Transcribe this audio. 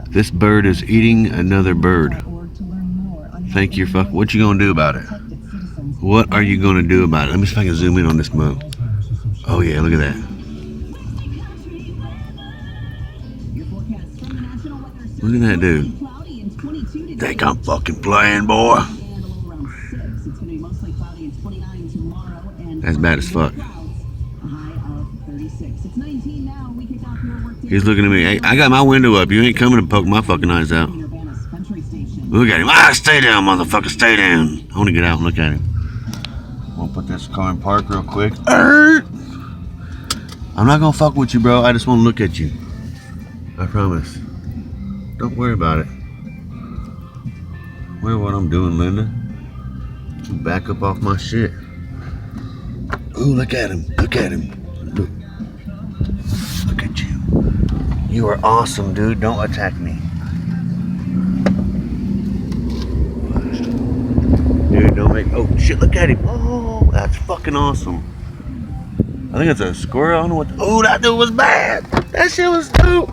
This bird is eating another bird. Think you're fuck. What you gonna do about it? What are you gonna do about it? Let me see if I can zoom in on this mug. Oh yeah, look at that. Look at that dude. Think I'm fucking playing, boy? That's bad as fuck. He's looking at me. Hey, I got my window up. You ain't coming to poke my fucking eyes out. Look at him. Ah, stay down, motherfucker. Stay down. I want to get out and look at him. I'm going to put this car in park real quick. I'm not going to fuck with you, bro. I just want to look at you. I promise. Don't worry about it. Worry what I'm doing, Linda. Back up off my shit. Ooh, look at him. Look at him. Look at you. You are awesome, dude. Don't attack me. Dude, don't make... Oh, shit, look at him. Oh, that's fucking awesome. I think it's a squirrel. I don't know what... Oh, that dude was bad. That shit was dope.